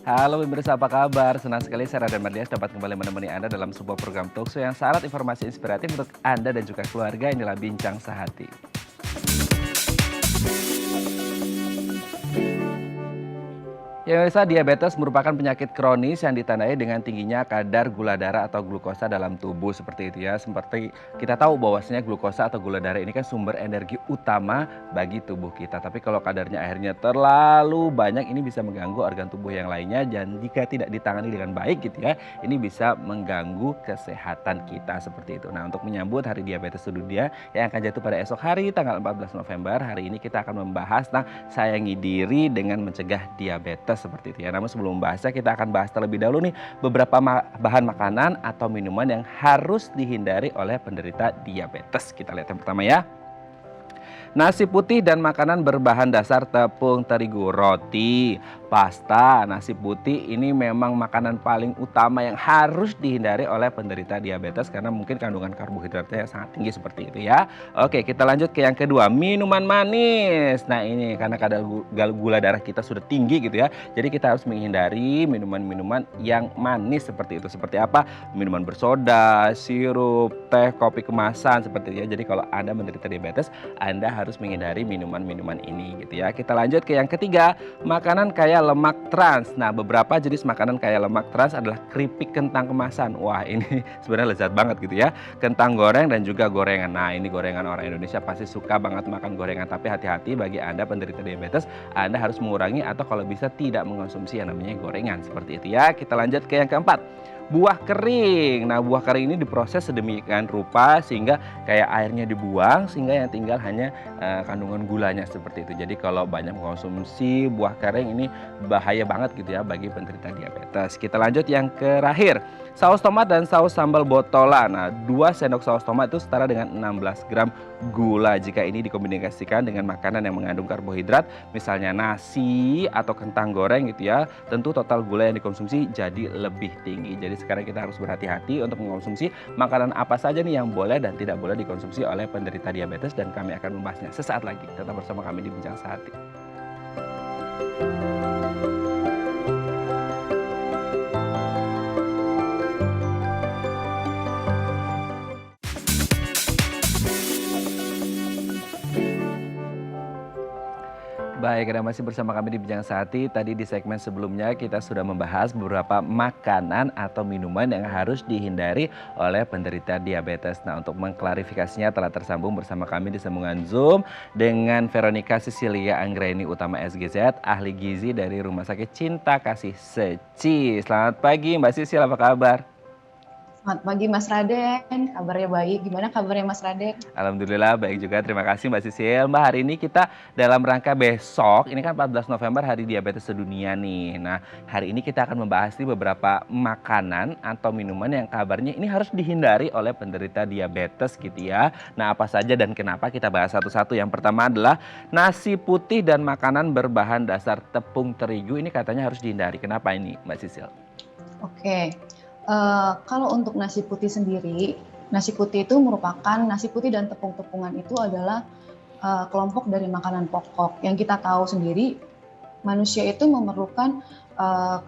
Halo pemirsa, apa kabar? Senang sekali saya Raden Mardias dapat kembali menemani Anda dalam sebuah program talkshow yang syarat informasi inspiratif untuk Anda dan juga keluarga. Inilah Bincang Sehati. Ya pemirsa, diabetes merupakan penyakit kronis yang ditandai dengan tingginya kadar gula darah atau glukosa dalam tubuh seperti itu ya. Seperti kita tahu bahwasanya glukosa atau gula darah ini kan sumber energi utama bagi tubuh kita. Tapi kalau kadarnya akhirnya terlalu banyak, ini bisa mengganggu organ tubuh yang lainnya dan jika tidak ditangani dengan baik gitu ya, ini bisa mengganggu kesehatan kita seperti itu. Nah, untuk menyambut Hari Diabetes Sedunia yang akan jatuh pada esok hari tanggal 14 November, hari ini kita akan membahas tentang sayangi diri dengan mencegah diabetes seperti itu ya. Namun sebelum membahasnya, kita akan bahas terlebih dahulu nih beberapa bahan makanan atau minuman yang harus dihindari oleh penderita diabetes. Kita lihat yang pertama ya. Nasi putih dan makanan berbahan dasar tepung terigu, roti, pasta, nasi putih ini memang makanan paling utama yang harus dihindari oleh penderita diabetes karena mungkin kandungan karbohidratnya sangat tinggi seperti itu ya. Oke, kita lanjut ke yang kedua, minuman manis. Nah ini karena kadar gula darah kita sudah tinggi gitu ya, jadi kita harus menghindari minuman-minuman yang manis seperti itu. Seperti apa? Minuman bersoda, sirup, teh, kopi kemasan seperti itu ya. Jadi kalau Anda menderita diabetes, Anda harus menghindari minuman-minuman ini gitu ya. Kita lanjut ke yang ketiga, makanan kaya lemak trans. Nah, beberapa jenis makanan kaya lemak trans adalah keripik kentang kemasan. Wah, ini sebenarnya lezat banget gitu ya. Kentang goreng dan juga gorengan. Nah, ini gorengan orang Indonesia pasti suka banget makan gorengan. Tapi hati-hati bagi Anda penderita diabetes, Anda harus mengurangi atau kalau bisa tidak mengonsumsi yang namanya gorengan seperti itu ya. Kita lanjut ke yang keempat. Buah kering. Nah, buah kering ini diproses sedemikian rupa sehingga kayak airnya dibuang sehingga yang tinggal hanya kandungan gulanya seperti itu. Jadi kalau banyak mengkonsumsi buah kering ini bahaya banget gitu ya bagi penderita diabetes. Kita lanjut yang terakhir. Saus tomat dan saus sambal botolan. Nah, 2 sendok saus tomat itu setara dengan 16 gram gula. Jika ini dikombinasikan dengan makanan yang mengandung karbohidrat, misalnya nasi atau kentang goreng gitu ya, tentu total gula yang dikonsumsi jadi lebih tinggi. Jadi sekarang kita harus berhati-hati untuk mengkonsumsi makanan apa saja nih yang boleh dan tidak boleh dikonsumsi oleh penderita diabetes dan kami akan membahasnya sesaat lagi. Tetap bersama kami di Bincang Sehati. Baik, Anda masih bersama kami di Bincang Sehati. Tadi di segmen sebelumnya kita sudah membahas beberapa makanan atau minuman yang harus dihindari oleh penderita diabetes. Nah, untuk mengklarifikasinya telah tersambung bersama kami di sambungan Zoom dengan Veronica Cecilia Anggraini Utama SGZ, ahli gizi dari Rumah Sakit Cinta Kasih Seci. Selamat pagi Mbak Sisil, apa kabar? Selamat pagi Mas Raden, kabarnya baik. Gimana kabarnya Mas Raden? Alhamdulillah baik juga, terima kasih Mbak Sisil. Mbak, hari ini kita dalam rangka besok, ini kan 14 November Hari Diabetes Sedunia nih. Nah, hari ini kita akan membahas nih beberapa makanan atau minuman yang kabarnya ini harus dihindari oleh penderita diabetes gitu ya. Nah, apa saja dan kenapa, kita bahas satu-satu. Yang pertama adalah nasi putih dan makanan berbahan dasar tepung terigu, ini katanya harus dihindari. Kenapa ini Mbak Sisil? Oke, kalau untuk nasi putih sendiri, nasi putih itu merupakan nasi putih dan tepung-tepungan itu adalah kelompok dari makanan pokok. Yang kita tahu sendiri, manusia itu memerlukan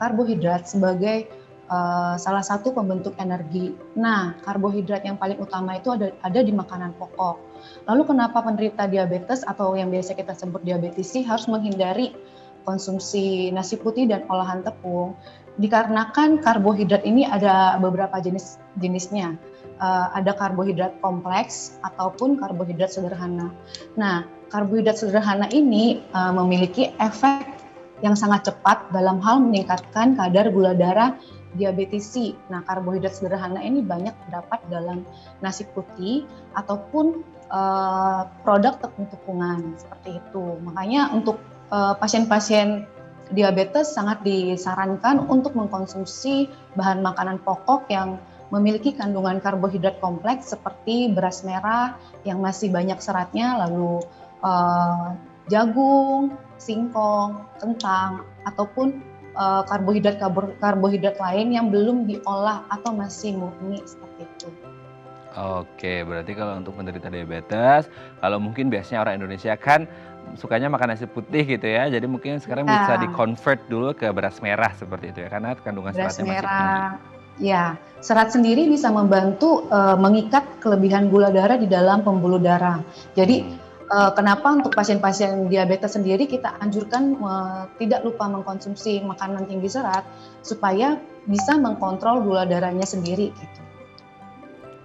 karbohidrat sebagai salah satu pembentuk energi. Nah, karbohidrat yang paling utama itu ada di makanan pokok. Lalu kenapa penderita diabetes atau yang biasa kita sebut diabetesi harus menghindari konsumsi nasi putih dan olahan tepung? Dikarenakan karbohidrat ini ada beberapa jenisnya. Ada karbohidrat kompleks ataupun karbohidrat sederhana. Nah, karbohidrat sederhana ini memiliki efek yang sangat cepat dalam hal meningkatkan kadar gula darah diabetesi. Nah, karbohidrat sederhana ini banyak terdapat dalam nasi putih ataupun produk tepung-tepungan seperti itu. Makanya untuk pasien-pasien diabetes sangat disarankan untuk mengkonsumsi bahan makanan pokok yang memiliki kandungan karbohidrat kompleks seperti beras merah yang masih banyak seratnya, lalu jagung, singkong, kentang, ataupun karbohidrat lain yang belum diolah atau masih murni seperti itu. Oke, berarti kalau untuk penderita diabetes, kalau mungkin biasanya orang Indonesia kan sukanya makan nasi putih gitu ya. Jadi mungkin sekarang bisa Ya, di-convert dulu ke beras merah seperti itu ya, karena kandungan beras seratnya masih tinggi. merah. Ya, serat sendiri bisa membantu mengikat kelebihan gula darah di dalam pembuluh darah. Jadi Hmm. kenapa untuk pasien-pasien diabetes sendiri kita anjurkan tidak lupa mengkonsumsi makanan tinggi serat supaya bisa mengkontrol gula darahnya sendiri gitu.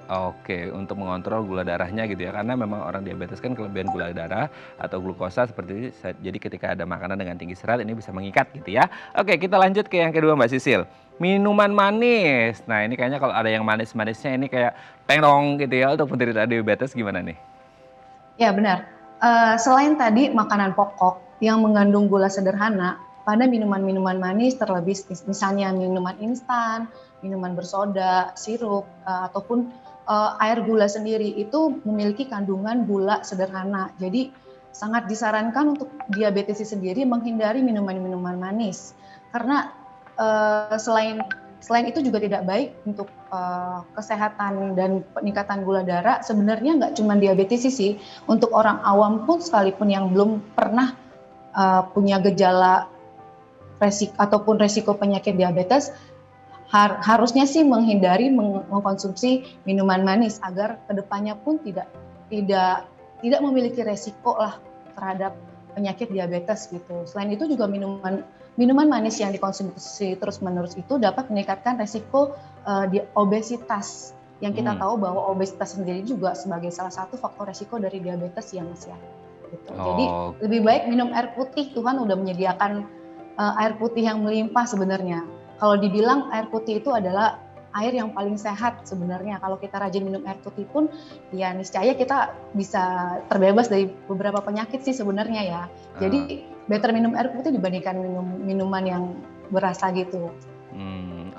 Oke, untuk mengontrol gula darahnya gitu ya, karena memang orang diabetes kan kelebihan gula darah atau glukosa seperti ini, jadi ketika ada makanan dengan tinggi serat ini bisa mengikat gitu ya. Oke, kita lanjut ke yang kedua Mbak Sisil. Minuman manis. Nah ini kayaknya kalau ada yang manis-manisnya ini kayak pengrong gitu ya untuk penderita diabetes gimana nih? Ya benar. Selain tadi makanan pokok yang mengandung gula sederhana, pada minuman-minuman manis terlebih misalnya minuman instan, minuman bersoda, sirup, ataupun air gula sendiri itu memiliki kandungan gula sederhana. Jadi sangat disarankan untuk diabetes sendiri menghindari minuman-minuman manis karena selain selain itu juga tidak baik untuk kesehatan dan peningkatan gula darah. Sebenarnya nggak cuma diabetes sih, untuk orang awam pun sekalipun yang belum pernah punya gejala ataupun resiko penyakit diabetes, harusnya sih menghindari mengkonsumsi minuman manis agar kedepannya pun tidak tidak memiliki resiko lah terhadap penyakit diabetes gitu. Selain itu juga minuman manis yang dikonsumsi terus-menerus itu dapat meningkatkan resiko di obesitas. Yang kita Hmm. tahu bahwa obesitas sendiri juga sebagai salah satu faktor resiko dari diabetes ya Mas ya. Gitu. Jadi Oh, lebih baik minum air putih. Tuhan udah menyediakan air putih yang melimpah sebenarnya. Kalau dibilang air putih itu adalah air yang paling sehat sebenarnya. Kalau kita rajin minum air putih pun, ya niscaya kita bisa terbebas dari beberapa penyakit sih sebenarnya ya. eh, Jadi better minum air putih dibandingkan minum minuman yang berasa gitu.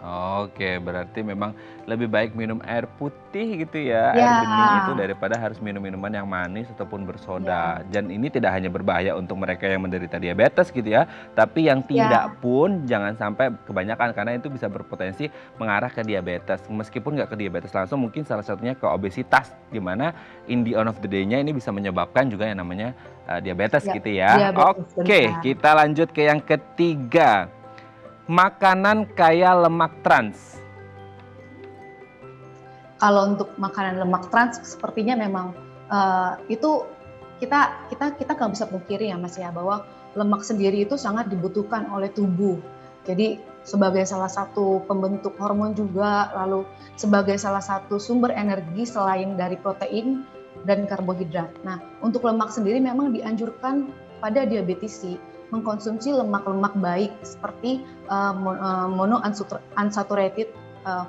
oke, berarti memang lebih baik minum air putih gitu ya, air bening itu Ya, daripada harus minum minuman yang manis ataupun ya, bersoda. Dan ini tidak hanya berbahaya untuk mereka yang menderita diabetes gitu ya, tapi yang tidak ya, pun jangan sampai kebanyakan karena itu bisa berpotensi mengarah ke diabetes. Meskipun nggak ke diabetes langsung, mungkin salah satunya ke obesitas, di mana in the end of the day-nya ini bisa menyebabkan juga yang namanya diabetes ya, gitu ya. diabetes Oke, benar. kita lanjut ke yang ketiga. Makanan kaya lemak trans. Kalau untuk makanan lemak trans sepertinya memang itu kita nggak bisa pungkiri ya Mas ya, bahwa lemak sendiri itu sangat dibutuhkan oleh tubuh. Jadi sebagai salah satu pembentuk hormon juga, lalu sebagai salah satu sumber energi selain dari protein dan karbohidrat. Nah, untuk lemak sendiri memang dianjurkan pada diabetisi mengkonsumsi lemak-lemak baik seperti monounsaturated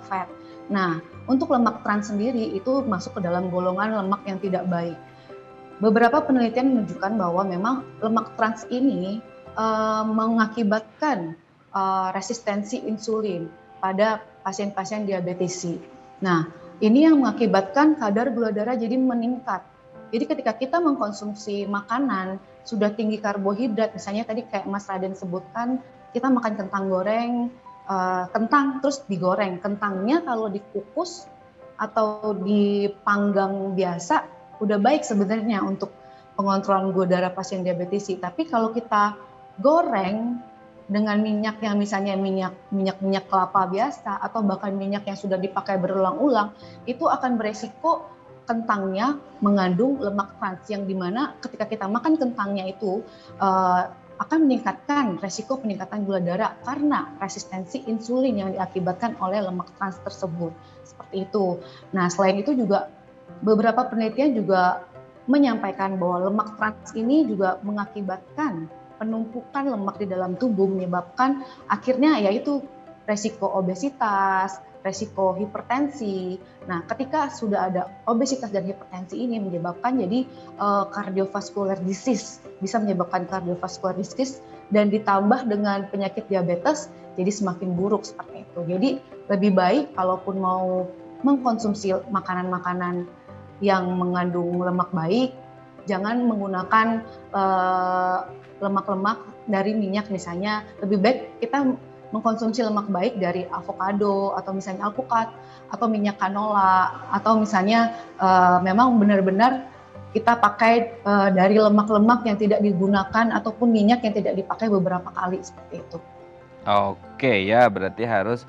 fat. Nah, untuk lemak trans sendiri itu masuk ke dalam golongan lemak yang tidak baik. Beberapa penelitian menunjukkan bahwa memang lemak trans ini mengakibatkan resistensi insulin pada pasien-pasien diabetes. Nah, ini yang mengakibatkan kadar gula darah jadi meningkat. Jadi ketika kita mengkonsumsi makanan sudah tinggi karbohidrat, misalnya tadi kayak Mas Raden sebutkan, kita makan kentang goreng, kentang terus digoreng. Kentangnya kalau dikukus atau dipanggang biasa udah baik sebenarnya untuk pengontrolan gula darah pasien diabetes. Tapi kalau kita goreng dengan minyak yang misalnya minyak kelapa biasa atau bahkan minyak yang sudah dipakai berulang-ulang, itu akan beresiko kentangnya mengandung lemak trans yang dimana ketika kita makan kentangnya itu akan meningkatkan resiko peningkatan gula darah karena resistensi insulin yang diakibatkan oleh lemak trans tersebut. Seperti itu. Nah, selain itu juga beberapa penelitian juga menyampaikan bahwa lemak trans ini juga mengakibatkan penumpukan lemak di dalam tubuh, menyebabkan akhirnya yaitu resiko obesitas, resiko hipertensi. Nah, ketika sudah ada obesitas dan hipertensi ini menyebabkan jadi cardiovascular disease, bisa menyebabkan cardiovascular disease dan ditambah dengan penyakit diabetes jadi semakin buruk seperti itu. Jadi lebih baik kalaupun mau mengkonsumsi makanan-makanan yang mengandung lemak baik, jangan menggunakan lemak-lemak dari minyak misalnya. Lebih baik kita mengkonsumsi lemak baik dari avocado atau misalnya alpukat atau minyak canola atau misalnya memang benar-benar kita pakai dari lemak-lemak yang tidak digunakan ataupun minyak yang tidak dipakai beberapa kali seperti itu. Oke ya, berarti harus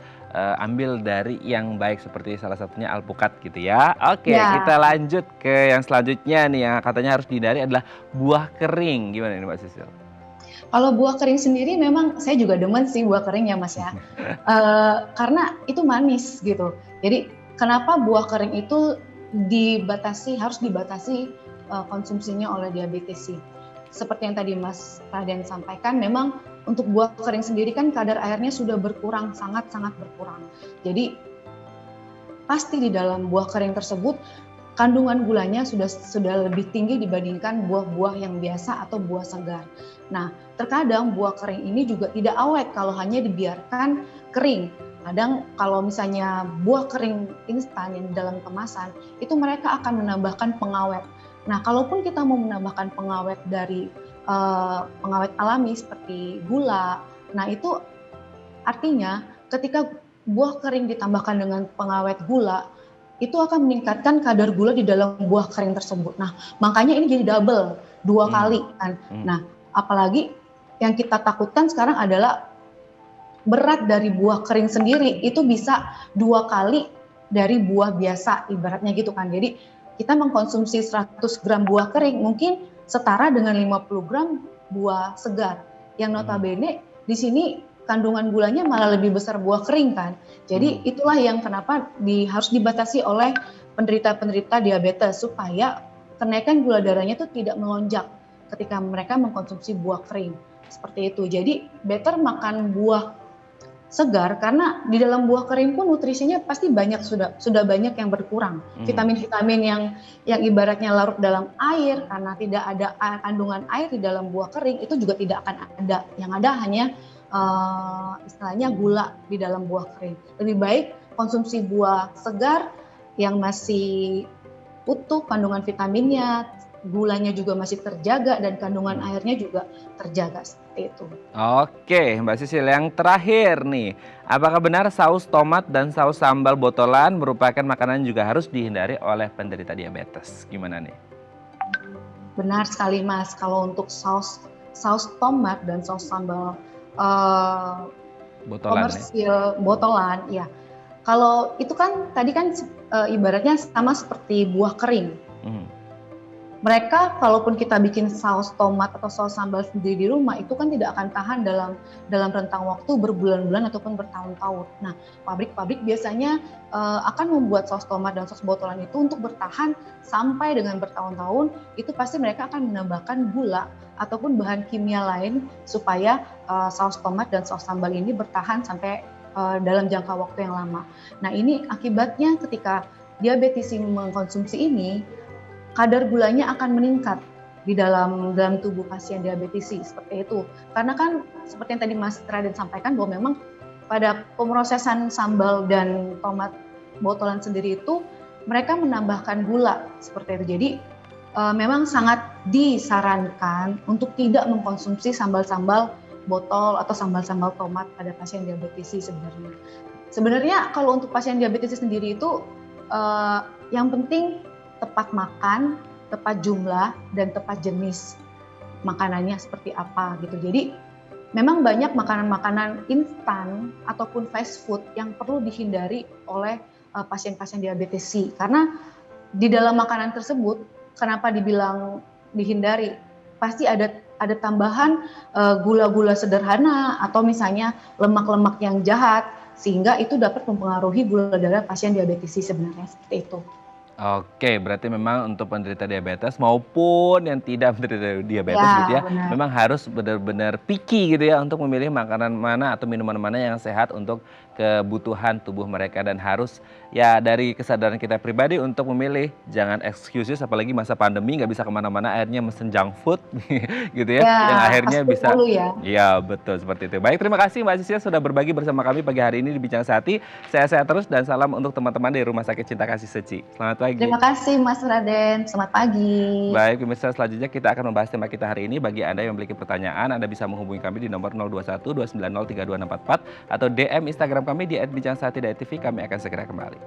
ambil dari yang baik seperti salah satunya alpukat gitu ya. Oke, Ya, kita lanjut ke yang selanjutnya nih yang katanya harus dihindari adalah buah kering. Gimana nih Mbak Sisil? kalau buah kering sendiri memang saya juga demen sih buah kering ya Mas ya. Karena itu manis gitu. Jadi kenapa buah kering itu harus dibatasi konsumsinya oleh diabetes sih. Seperti yang tadi Mas Raden sampaikan, memang untuk buah kering sendiri kan kadar airnya sudah berkurang, sangat-sangat berkurang. Jadi pasti di dalam buah kering tersebut kandungan gulanya sudah lebih tinggi dibandingkan buah-buah yang biasa atau buah segar. Nah, terkadang buah kering ini juga tidak awet kalau hanya dibiarkan kering. Kadang kalau misalnya buah kering instan yang di dalam kemasan, itu mereka akan menambahkan pengawet. Nah, kalaupun kita mau menambahkan pengawet dari pengawet alami seperti gula, nah itu artinya ketika buah kering ditambahkan dengan pengawet gula, itu akan meningkatkan kadar gula di dalam buah kering tersebut. Nah, makanya ini jadi double, 2 kali kan. Hmm. Nah, apalagi yang kita takutkan sekarang adalah berat dari buah kering sendiri itu bisa 2 kali dari buah biasa ibaratnya gitu kan. Jadi kita mengkonsumsi 100 gram buah kering mungkin setara dengan 50 gram buah segar. Yang notabene di sini kandungan gulanya malah lebih besar buah kering kan. Jadi itulah yang kenapa harus dibatasi oleh penderita-penderita diabetes supaya kenaikan gula darahnya itu tidak melonjak ketika mereka mengkonsumsi buah kering. Seperti itu. Jadi better makan buah segar karena di dalam buah kering pun nutrisinya pasti banyak sudah banyak yang berkurang. Vitamin-vitamin yang ibaratnya larut dalam air karena tidak ada kandungan air di dalam buah kering itu juga tidak akan ada. Yang ada hanya istilahnya gula di dalam buah kering. Lebih baik konsumsi buah segar yang masih utuh kandungan vitaminnya, gulanya juga masih terjaga dan kandungan airnya juga terjaga seperti itu. Oke, Mbak Sisil, yang terakhir nih, apakah benar saus tomat dan saus sambal botolan merupakan makanan juga harus dihindari oleh penderita diabetes? Gimana nih? Benar sekali Mas, kalau untuk saus tomat dan saus sambal Botolan ya? komersil botolan, ya. Kalau itu kan tadi kan ibaratnya sama seperti buah kering. Mereka kalaupun kita bikin saus tomat atau saus sambal sendiri di rumah itu kan tidak akan tahan dalam rentang waktu berbulan-bulan ataupun bertahun-tahun. Nah, pabrik-pabrik biasanya akan membuat saus tomat dan saus botolan itu untuk bertahan sampai dengan bertahun-tahun. Itu pasti mereka akan menambahkan gula ataupun bahan kimia lain supaya saus tomat dan saus sambal ini bertahan sampai dalam jangka waktu yang lama. Nah, ini akibatnya ketika diabetesi mengkonsumsi ini, kadar gulanya akan meningkat di dalam tubuh pasien diabetes seperti itu. Karena kan seperti yang tadi Mas Raden sampaikan bahwa memang pada pemrosesan sambal dan tomat botolan sendiri itu mereka menambahkan gula seperti itu. Jadi memang sangat disarankan untuk tidak mengkonsumsi sambal-sambal botol atau sambal-sambal tomat pada pasien diabetes sebenarnya. Sebenarnya kalau untuk pasien diabetes sendiri itu yang penting tepat makan, tepat jumlah, dan tepat jenis makanannya seperti apa gitu. Jadi memang banyak makanan-makanan instan ataupun fast food yang perlu dihindari oleh pasien-pasien diabetes karena di dalam makanan tersebut kenapa dibilang dihindari? Pasti ada tambahan gula-gula sederhana atau misalnya lemak-lemak yang jahat sehingga itu dapat mempengaruhi gula darah pasien diabetes sebenarnya seperti itu. Oke, berarti memang untuk penderita diabetes maupun yang tidak menderita diabetes gitu ya, Benar. memang harus benar-benar picky gitu ya untuk memilih makanan mana atau minuman mana yang sehat untuk kebutuhan tubuh mereka dan harus ya dari kesadaran kita pribadi untuk memilih, jangan excuses apalagi masa pandemi nggak bisa kemana-mana akhirnya mesen junk food gitu ya, yang akhirnya Pasti bisa, dulu ya. ya betul seperti itu. Baik, terima kasih Mbak Sisil sudah berbagi bersama kami pagi hari ini di Bincang Sehati. Sehat-sehat terus dan salam untuk teman-teman di Rumah Sakit Cinta Kasih Seci. Selamat pagi. Terima kasih Mas Raden, selamat pagi. Baik, pemirsa, selanjutnya kita akan membahas tema kita hari ini. Bagi Anda yang memiliki pertanyaan, Anda bisa menghubungi kami di nomor 021 290 32644 atau DM Instagram kami di @bincangsaati.tv. Kami akan segera kembali.